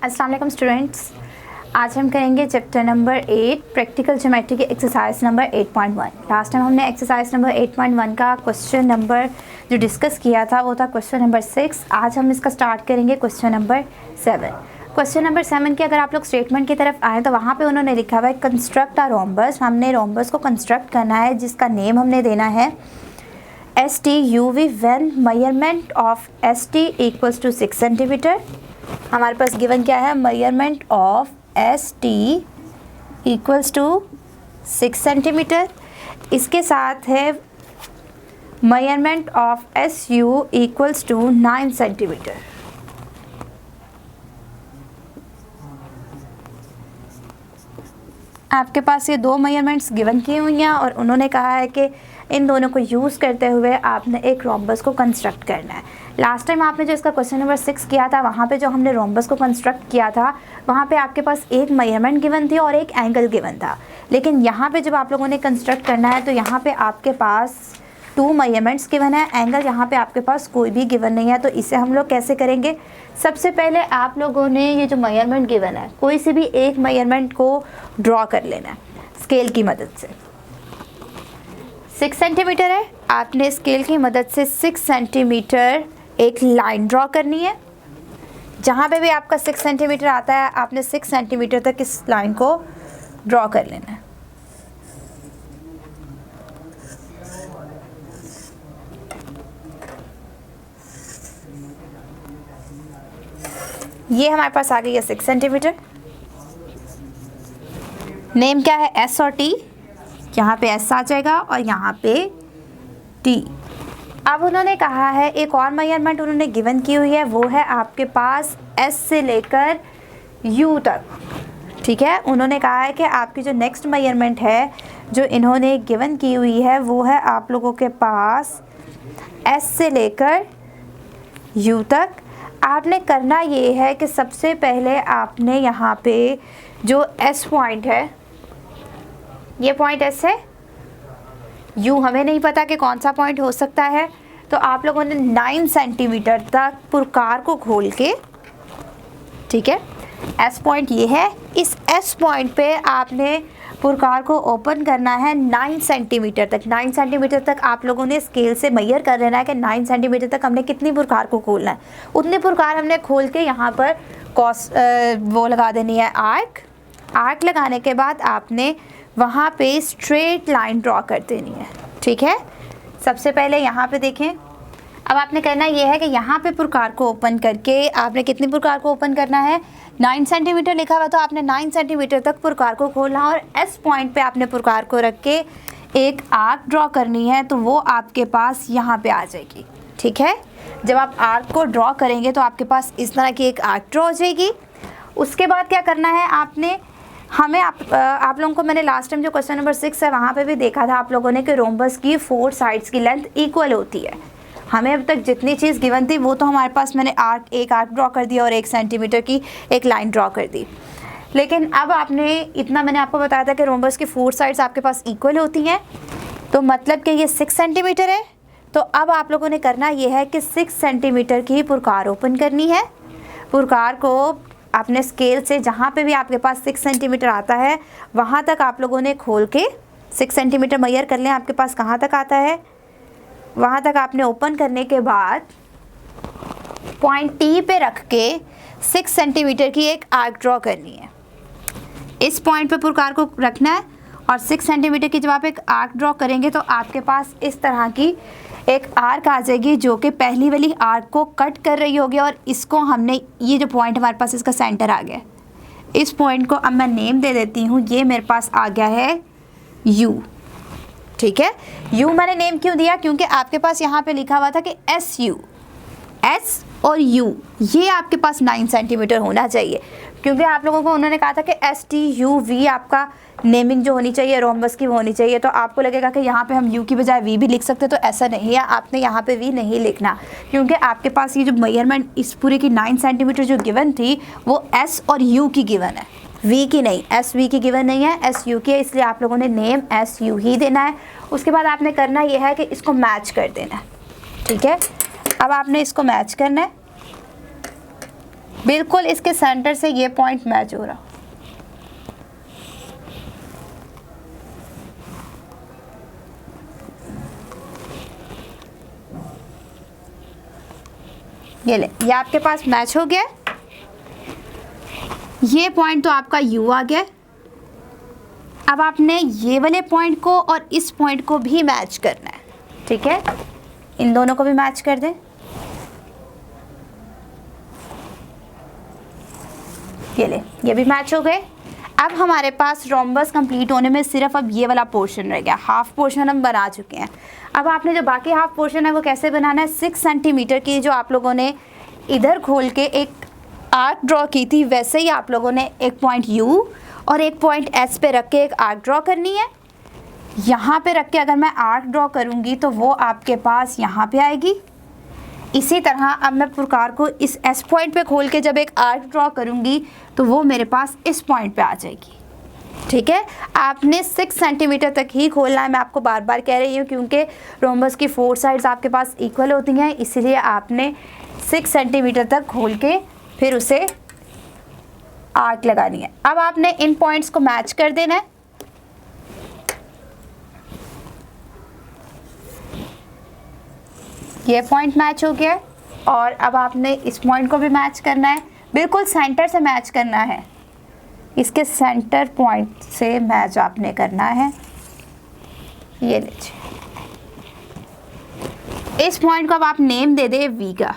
अस्सलाम वालेकुम स्टूडेंट्स, आज हम करेंगे चैप्टर नंबर 8 प्रैक्टिकल ज्योमेट्री के एक्सरसाइज नंबर 8.1। लास्ट टाइम हमने एक्सरसाइज नंबर 8.1 का क्वेश्चन नंबर जो डिस्कस किया था वो था क्वेश्चन नंबर 6। आज हम इसका स्टार्ट करेंगे क्वेश्चन नंबर 7। क्वेश्चन नंबर 7 की अगर आप लोग स्टेटमेंट की तरफ आए तो वहाँ पे उन्होंने लिखा हुआ है कंस्ट्रक्ट अ रोम्बस। हमने रोम्बस को कंस्ट्रक्ट करना है जिसका नेम हमने देना है STUV when measurement of ST equals to 6 centimetre. हमारे पास गिवन क्या है, measurement of ST equals to 6 centimetre. इसके साथ है measurement of SU equals to 9 centimetre. आपके पास ये दो मेजरमेंट्स गिवन की हुई हैं और उन्होंने कहा है कि इन दोनों को यूज़ करते हुए आपने एक रोम्बस को कंस्ट्रक्ट करना है। लास्ट टाइम आपने जो इसका क्वेश्चन नंबर 6 किया था वहाँ पे जो हमने रोम्बस को कंस्ट्रक्ट किया था वहाँ पे आपके पास एक मेजरमेंट गिवन थी और एक एंगल गिवन था। लेकिन यहाँ पे जब आप लोगों ने कंस्ट्रक्ट करना है तो यहाँ पे आपके पास 2 मेजरमेंट्स गिवन है, एंगल यहाँ पे आपके पास कोई भी गिवन नहीं है। तो इसे हम लोग कैसे करेंगे, सबसे पहले आप लोगों ने ये जो मेजरमेंट गिवन है कोई से भी एक मेजरमेंट को ड्रॉ कर लेना है स्केल की मदद से। 6 सेंटीमीटर है, आपने स्केल की मदद से 6 सेंटीमीटर एक लाइन ड्रॉ करनी है। जहाँ पे भी आपका 6 सेंटीमीटर आता है आपने 6 सेंटीमीटर तक इस लाइन को ड्रॉ कर लेना है। ये हमारे पास आ गई है 6 सेंटीमीटर। नेम क्या है, S और T। यहाँ पे S आ जाएगा और यहाँ पे T। अब उन्होंने कहा है एक और मेजरमेंट उन्होंने गिवन की हुई है, वो है आपके पास S से लेकर U तक। ठीक है, उन्होंने कहा है कि आपकी जो नेक्स्ट मेजरमेंट है जो इन्होंने गिवन की हुई है वो है आप लोगों के पास S से लेकर U तक। आपने करना ये है कि सबसे पहले आपने यहाँ पे जो S पॉइंट है, ये पॉइंट S है, U हमें नहीं पता कि कौन सा पॉइंट हो सकता है, तो आप लोगों ने 9 सेंटीमीटर तक पुरकार को खोल के, ठीक है, S पॉइंट ये है, इस S पॉइंट पे आपने पुरकार को ओपन करना है 9 सेंटीमीटर तक। 9 सेंटीमीटर तक आप लोगों ने स्केल से मेजर कर लेना है कि 9 सेंटीमीटर तक हमने कितनी पुरकार को खोलना है। उतनी पुरकार हमने खोल के यहाँ पर वो लगा देनी है आर्क लगाने के बाद आपने वहाँ पे स्ट्रेट लाइन ड्रॉ कर देनी है। ठीक है, सबसे पहले यहाँ पे देखें, अब आपने करना ये है कि यहाँ पे पुरकार को ओपन करके आपने कितनी पुरकार को ओपन करना है, 9 सेंटीमीटर लिखा हुआ तो आपने 9 सेंटीमीटर तक पुरकार को खोलना और S पॉइंट पे आपने पुरकार को रख के एक आर्क ड्रॉ करनी है, तो वो आपके पास यहाँ पे आ जाएगी। ठीक है, जब आप आर्क को ड्रॉ करेंगे तो आपके पास इस तरह की एक आर्क ड्रॉ हो जाएगी। उसके बाद क्या करना है, आपने हमें आप लोगों को मैंने लास्ट टाइम जो क्वेश्चन नंबर 6 है वहाँ पे भी देखा था आप लोगों ने कि रोम्बस की 4 साइड्स की लेंथ इक्वल होती है। हमें अब तक जितनी चीज़ गिवन थी वो तो हमारे पास मैंने एक आर्क ड्रॉ कर दिया और 1 सेंटीमीटर की एक लाइन ड्रॉ कर दी। लेकिन अब आपने इतना मैंने आपको बताया था कि रोम्बस की 4 साइड्स आपके पास इक्वल होती हैं, तो मतलब कि ये 6 सेंटीमीटर है। तो अब आप लोगों ने करना ये है कि 6 सेंटीमीटर की पुरकार ओपन करनी है। पुरकार को आपने स्केल से जहाँ पे भी आपके पास 6 सेंटीमीटर आता है वहाँ तक आप लोगों ने खोल के 6 सेंटीमीटर मेजर कर लें आपके पास कहाँ तक आता है, वहाँ तक आपने ओपन करने के बाद पॉइंट T पे रख के 6 सेंटीमीटर की एक आर्क ड्रॉ करनी है। इस पॉइंट पे पुरकार को रखना है और 6 सेंटीमीटर की जब आप एक आर्क ड्रॉ करेंगे तो आपके पास इस तरह की एक आर्क आ जाएगी जो कि पहली वाली आर्क को कट कर रही होगी और इसको हमने, ये जो पॉइंट हमारे पास इसका सेंटर आ गया, इस पॉइंट को अब मैं नेम दे देती हूँ, ये मेरे पास आ गया है U। ठीक है, U मैंने नेम क्यों दिया, क्योंकि आपके पास यहाँ पे लिखा हुआ था कि SU, S और U ये आपके पास 9 सेंटीमीटर होना चाहिए, क्योंकि आप लोगों को उन्होंने कहा था कि STUV आपका नेमिंग जो होनी चाहिए रोम्बस की वो होनी चाहिए। तो आपको लगेगा कि यहाँ पे हम U की बजाय V भी लिख सकते, तो ऐसा नहीं है, आपने यहाँ पे V नहीं लिखना, क्योंकि आपके पास ये जो मेजरमेंट इस पूरे की 9 सेंटीमीटर जो गिवन थी वो S और U की गिवन है, V की नहीं, SV की गिवन नहीं है, SU की है, इसलिए आप लोगों ने नेम SU ही देना है। उसके बाद आपने करना यह है कि इसको मैच कर देना है। ठीक है, अब आपने इसको मैच करना है। बिल्कुल इसके सेंटर से ये पॉइंट मैच हो रहा। ये ले, ये आपके पास मैच हो गया। ये पॉइंट तो आपका यू आ गया। अब आपने ये वाले पॉइंट को और इस पॉइंट को भी मैच करना है, ठीक है। इन दोनों को भी मैच कर दें। ये ले, ये भी मैच हो गए। अब हमारे पास रोम्बस कंप्लीट होने में सिर्फ अब ये वाला पोर्शन रह गया। हाफ पोर्शन हम बना चुके हैं। अब आपने जो बाकी हाफ पोर्शन है वो कैसे बनाना है, 6 सेंटीमीटर की जो आप लोगों ने इधर खोल के एक आर्क ड्रॉ की थी, वैसे ही आप लोगों ने एक पॉइंट यू और एक पॉइंट एस पे रख के एक आर्क ड्रॉ करनी है। यहाँ पे रख के अगर मैं आर्क ड्रॉ करूँगी तो वो आपके पास यहाँ पे आएगी। इसी तरह अब मैं प्रकार को इस एस पॉइंट पे खोल के जब एक आर्क ड्रॉ करूँगी तो वो मेरे पास इस पॉइंट पे आ जाएगी, ठीक है। आपने 6 सेंटीमीटर तक ही खोलना है। मैं आपको बार बार कह रही हूँ क्योंकि रोम्बस की 4 साइड्स आपके पास इक्वल होती हैं, इसलिए आपने 6 सेंटीमीटर तक खोल के फिर उसे आर्क लगानी है। अब आपने इन पॉइंट्स को मैच कर देना है। ये पॉइंट मैच हो गया और अब आपने इस पॉइंट को भी मैच करना है। बिल्कुल सेंटर से मैच करना है, इसके सेंटर पॉइंट से मैच आपने करना है। ये लीजिए, इस पॉइंट को अब आप नेम दे दे वी का,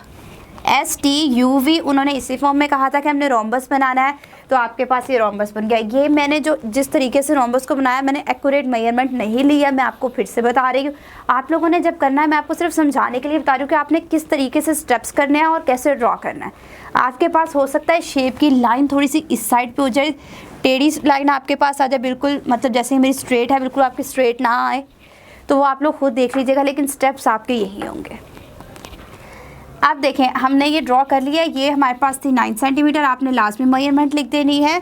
STUV। उन्होंने इसी फॉर्म में कहा था कि हमने रोम्बस बनाना है, तो आपके पास ये रोम्बस बन गया। ये मैंने जो जिस तरीके से रोम्बस को बनाया, मैंने एक्यूरेट मेजरमेंट नहीं लिया। मैं आपको फिर से बता रही हूँ, आप लोगों ने जब करना है, मैं आपको सिर्फ समझाने के लिए बता रही हूँ कि आपने किस तरीके से स्टेप्स करने हैं और कैसे ड्रॉ करना है। आपके पास हो सकता है शेप की लाइन थोड़ी सी इस साइड पर हो जाए, टेढ़ी लाइन आपके पास आ जाए, बिल्कुल मतलब जैसे ही मेरी स्ट्रेट है बिल्कुल आपकी स्ट्रेट ना आए, तो वो आप लोग खुद देख लीजिएगा, लेकिन स्टेप्स आपके यही होंगे। आप देखें, हमने ये ड्रॉ कर लिया। ये हमारे पास थी 9 सेंटीमीटर, आपने लास्ट में मेजरमेंट लिख देनी है।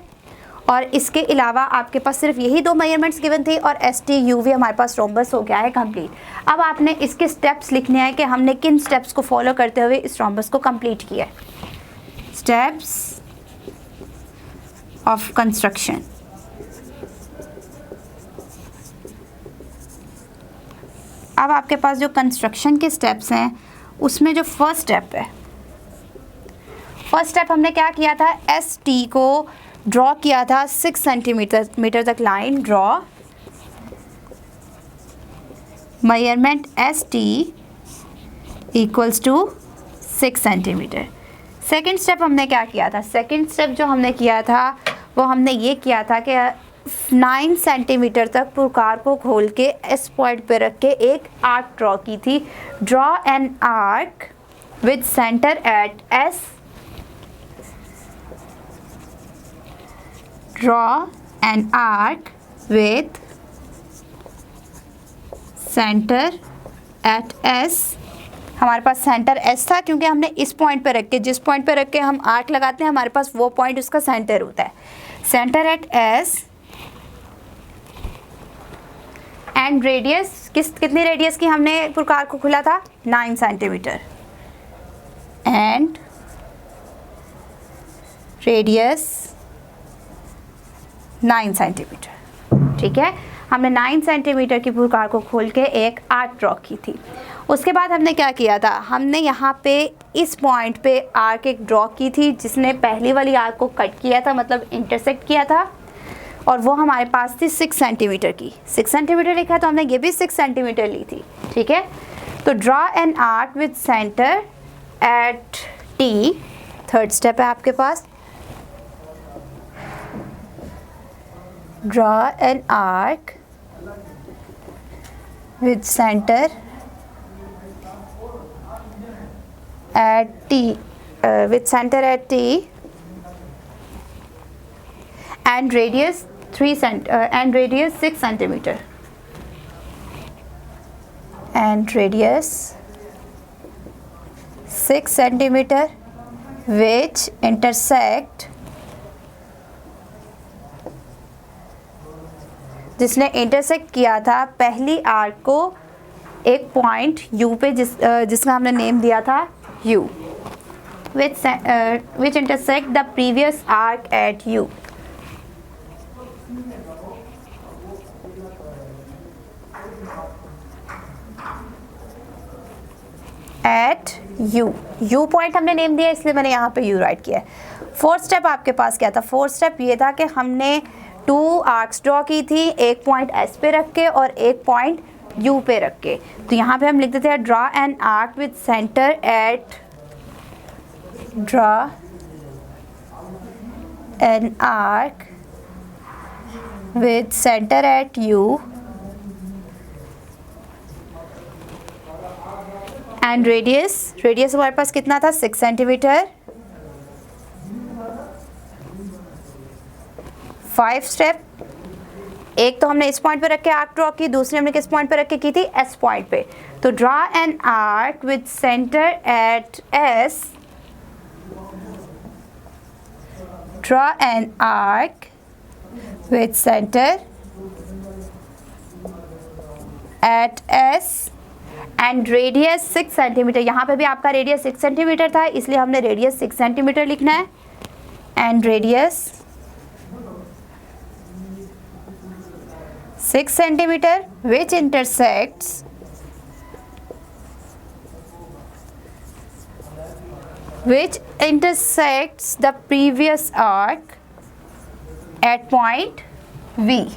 और इसके अलावा आपके पास सिर्फ यही 2 मेजरमेंट्स गिवन थी और STUV हमारे पास रोम्बस हो गया है कंप्लीट। अब आपने इसके स्टेप्स लिखने हैं कि हमने किन स्टेप्स को फॉलो करते हुए इस रोम्बस को कंप्लीट किया है। Steps of construction. अब आपके पास जो कंस्ट्रक्शन के स्टेप्स हैं उसमें जो फर्स्ट स्टेप है, फर्स्ट स्टेप हमने क्या किया था, ST को ड्रॉ किया था 6 सेंटीमीटर तक line draw, measurement ST equals to 6 centimetre. Second step हमने क्या किया था, सेकेंड स्टेप जो हमने किया था वो हमने ये किया था कि 9 सेंटीमीटर तक पुरकार को खोल के इस पॉइंट पे रख के एक आर्क ड्रॉ की थी। Draw an arc with centre eight S, draw an arc with centre eight S। हमारे पास सेंटर S था क्योंकि हमने इस पॉइंट पे रख के, जिस पॉइंट पे रख के हम आर्क लगाते हैं हमारे पास वो पॉइंट उसका सेंटर होता है। Centre at S and radius, कितनी रेडियस की हमने प्रकार को खुला था, 9 सेंटीमीटर एंड रेडियस 9 सेंटीमीटर, ठीक है। हमने 9 सेंटीमीटर की प्रकार को खोल के एक आर्क ड्रॉ की थी। उसके बाद हमने क्या किया था, हमने यहाँ पे इस पॉइंट पे आर्क एक ड्रॉ की थी जिसने पहली वाली आर्क को कट किया था, मतलब इंटरसेक्ट किया था, और वो हमारे पास थी 6 सेंटीमीटर की। 6 सेंटीमीटर लिखा तो हमने ये भी 6 सेंटीमीटर ली थी, ठीक है। तो draw an arc with centre at T, third step है आपके पास। Draw an arc with centre at T, with center at T and radius 6 centimeter and radius 6 centimeter which intersect, जिसने इंटरसेक्ट किया था पहली आर्क को एक पॉइंट U पे जिसका हमने नेम दिया था U। which intersect the previous arc at U. At U point हमने नेम दिया इसलिए मैंने यहाँ पे यू राइट किया है। फोर्थ स्टेप आपके पास क्या था? फोर्थ स्टेप ये था कि हमने 2 आर्क्स ड्रॉ की थी, एक पॉइंट एस पे रख के और एक पॉइंट यू पे रख के। तो यहाँ पे हम लिख देते हैं draw an arc with centre eight you and radius हमारे पास कितना था? 6 सेंटीमीटर। 5 स्टेप, एक तो हमने इस पॉइंट पे रख के आर्क ड्रॉ की, दूसरी हमने किस पॉइंट पे रख के की थी? एस पॉइंट पे। तो draw an arc with centre eight S, draw an arc with centre eight S and radius 6 centimetre. यहाँ पे भी आपका रेडियस 6 सेंटीमीटर था इसलिए हमने रेडियस 6 सेंटीमीटर लिखना है। And radius 6 centimetre which intersects the previous arc at point V.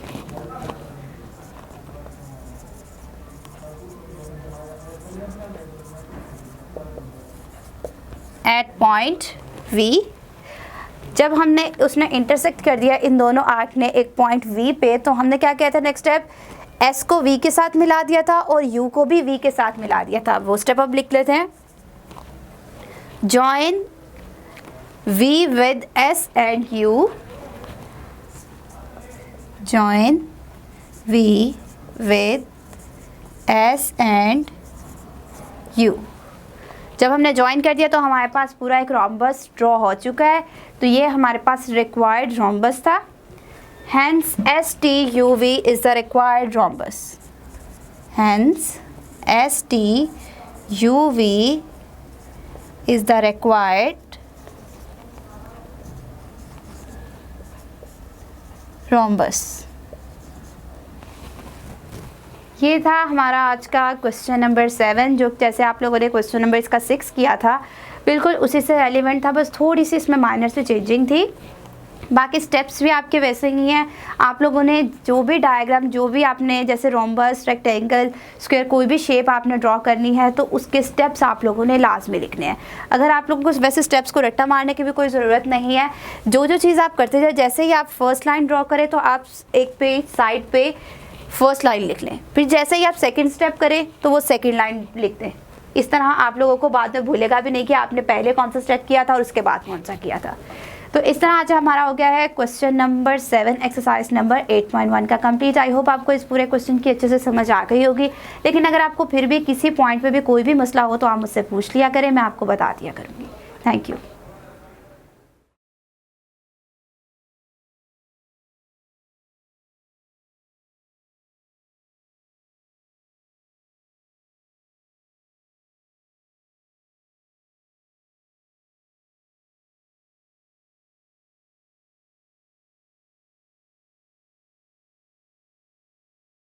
At point V। जब हमने उसने इंटरसेक्ट कर दिया इन दोनों आर्क ने एक पॉइंट V पे, तो हमने क्या किया था? नेक्स्ट स्टेप S को V के साथ मिला दिया था और U को भी V के साथ मिला दिया था। वो स्टेप अब लिख लेते हैं। Join V with S and U, join V with S and U। जब हमने ज्वाइन कर दिया तो हमारे पास पूरा एक रोम्बस ड्रॉ हो चुका है। तो ये हमारे पास रिक्वायर्ड रोम्बस था। Hence STUV is the required rhombus. Hence STUV is the required rhombus. ये था हमारा आज का क्वेश्चन नंबर 7, जो जैसे आप लोगों ने क्वेश्चन नंबर इसका 6 किया था बिल्कुल उसी से रेलिवेंट था, बस थोड़ी सी इसमें माइनर से चेंजिंग थी। बाकी स्टेप्स भी आपके वैसे ही हैं। आप लोगों ने जो भी डायग्राम, जो भी आपने जैसे रोम्बस, रेक्टेंगल, स्क्वायर, कोई भी शेप आपने ड्रॉ करनी है तो उसके स्टेप्स आप लोगों ने लाजमी लिखने हैं। अगर आप लोगों को वैसे स्टेप्स को रट्टा मारने की भी कोई ज़रूरत नहीं है। जो चीज़ आप करते थे, जैसे ही आप फर्स्ट लाइन ड्रॉ करें तो आप एक पे साइड पे फर्स्ट लाइन लिख लें, फिर जैसे ही आप सेकंड स्टेप करें तो वो सेकंड लाइन लिख दें। इस तरह आप लोगों को बाद में भूलेगा भी नहीं कि आपने पहले कौन सा स्टेप किया था और उसके बाद कौन सा किया था। तो इस तरह आज हमारा हो गया है क्वेश्चन नंबर 7 एक्सरसाइज नंबर 8.1 का कंप्लीट। आई होप आपको इस पूरे क्वेश्चन की अच्छे से समझ आ गई होगी। लेकिन अगर आपको फिर भी किसी पॉइंट पे भी कोई भी मसला हो तो आप मुझसे पूछ लिया करें, मैं आपको बता दिया करूँगी। Thank you.